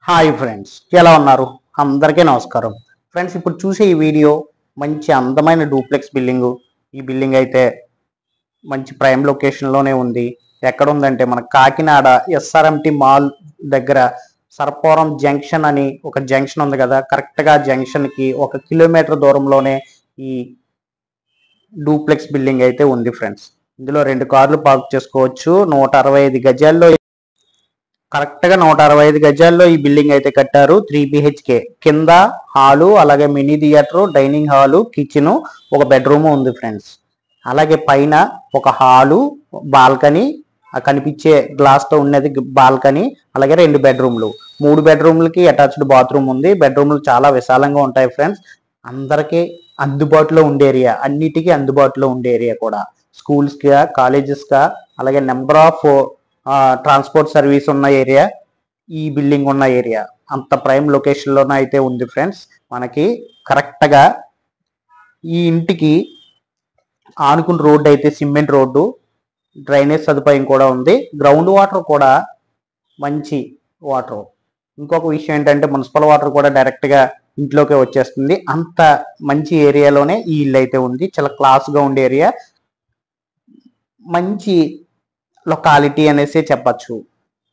Hi friends, ఎలా ఉన్నారు? అందరికీ నమస్కారం. ఫ్రెండ్స్, ఇప్పుడు చూసే ఈ వీడియో మంచి అందమైన డూప్లెక్స్ బిల్డింగు. ఈ బిల్డింగ్ అయితే మంచి ప్రైమ్ లొకేషన్లోనే ఉంది. ఎక్కడ ఉందంటే మన కాకినాడ ఎస్ఆర్ఎంటి మాల్ దగ్గర సర్పవరం జంక్షన్ అని ఒక జంక్షన్ ఉంది కదా, కరెక్ట్గా జంక్షన్కి 1 కిలోమీటర్ దూరంలోనే ఈ డూప్లెక్స్ బిల్డింగ్ అయితే ఉంది ఫ్రెండ్స్. ఇందులో 2 కార్లు పార్క్ చేసుకోవచ్చు. 165 గజాల్లో కరెక్ట్గా 165 గజాల్లో ఈ బిల్డింగ్ అయితే కట్టారు. 3 BHK కింద హాలు, అలాగే mini theatre, dining hall, kitchen, ఒక బెడ్రూమ్ ఉంది ఫ్రెండ్స్. అలాగే పైన ఒక హాలు, బాల్కనీ, కనిపించే గ్లాస్తో ఉన్నది బాల్కనీ, అలాగే 2 బెడ్రూమ్లు. 3 బెడ్రూమ్లకి అటాచ్డ్ బాత్రూమ్ ఉంది. బెడ్రూమ్లు చాలా విశాలంగా ఉంటాయి ఫ్రెండ్స్. అందరికీ అందుబాటులో ఉండే ఏరియా, అన్నిటికీ అందుబాటులో ఉండే ఏరియా కూడా. స్కూల్స్గా, కాలేజెస్గా, అలాగే నెంబర్ ఆఫ్ ట్రాన్స్పోర్ట్ సర్వీస్ ఉన్న ఏరియా ఈ బిల్డింగ్ ఉన్న ఏరియా. అంత ప్రైమ్ లొకేషన్లోనే అయితే ఉంది ఫ్రెండ్స్. మనకి కరెక్ట్గా ఈ ఇంటికి ఆనుకున్న రోడ్డు అయితే సిమెంట్ రోడ్డు, డ్రైనేజ్ సదుపాయం కూడా ఉంది. గ్రౌండ్ వాటర్ కూడా మంచి వాటర్. ఇంకొక విషయం ఏంటంటే మున్సిపల్ వాటర్ కూడా డైరెక్ట్గా ఇంట్లోకే వచ్చేస్తుంది. అంత మంచి ఏరియాలోనే ఈ ఇల్లు అయితే ఉంది. చాలా క్లాస్గా ఉండే ఏరియా, మంచి లొకాలిటీ అనేసి చెప్పచ్చు.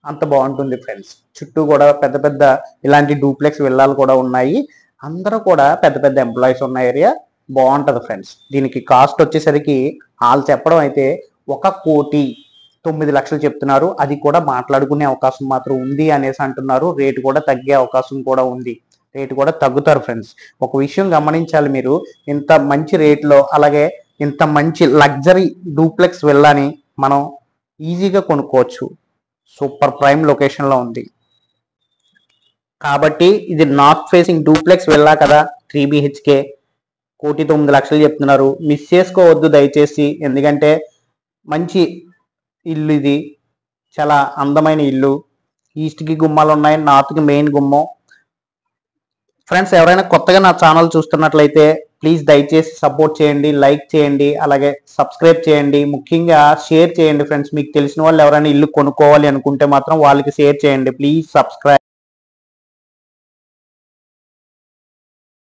అంత బాగుంటుంది ఫ్రెండ్స్. చుట్టూ కూడా పెద్ద పెద్ద ఇలాంటి డూప్లెక్స్ విల్లాలు కూడా ఉన్నాయి. అందరూ కూడా పెద్ద పెద్ద ఎంప్లాయీస్ ఉన్న ఏరియా. బాగుంటుంది ఫ్రెండ్స్. దీనికి కాస్ట్ వచ్చేసరికి వాళ్ళు చెప్పడం అయితే 1,09,00,000 చెప్తున్నారు. అది కూడా మాట్లాడుకునే అవకాశం మాత్రం ఉంది అనేసి అంటున్నారు. రేటు కూడా తగ్గే అవకాశం కూడా ఉంది. రేటు కూడా తగ్గుతారు ఫ్రెండ్స్. ఒక విషయం గమనించాలి మీరు, ఇంత మంచి రేట్లో అలాగే ఇంత మంచి లగ్జరీ డూప్లెక్స్ విల్లాని మనం ఈజీగా కొనుక్కోవచ్చు. సూపర్ ప్రైమ్ లొకేషన్లో ఉంది కాబట్టి ఇది నార్త్ ఫేసింగ్ డూప్లెక్స్ విల్లా కదా. 3 BHK 1,09,00,000 చెప్తున్నారు. మిస్ చేసుకోవద్దు దయచేసి. ఎందుకంటే మంచి ఇల్లు ఇది, చాలా అందమైన ఇల్లు. ఈస్ట్కి గుమ్మాలు ఉన్నాయి, నార్త్కి మెయిన్ గుమ్మం. ఫ్రెండ్స్, ఎవరైనా కొత్తగా నా ఛానల్ చూస్తున్నట్లయితే ప్లీజ్ దయచేసి సపోర్ట్ చేయండి, లైక్ చేయండి, అలాగే సబ్స్క్రైబ్ చేయండి. ముఖ్యంగా షేర్ చేయండి ఫ్రెండ్స్. మీకు తెలిసిన వాళ్ళు ఎవరైనా ఇల్లు కొనుక్కోవాలి అనుకుంటే మాత్రం వాళ్ళకి షేర్ చేయండి. Please subscribe.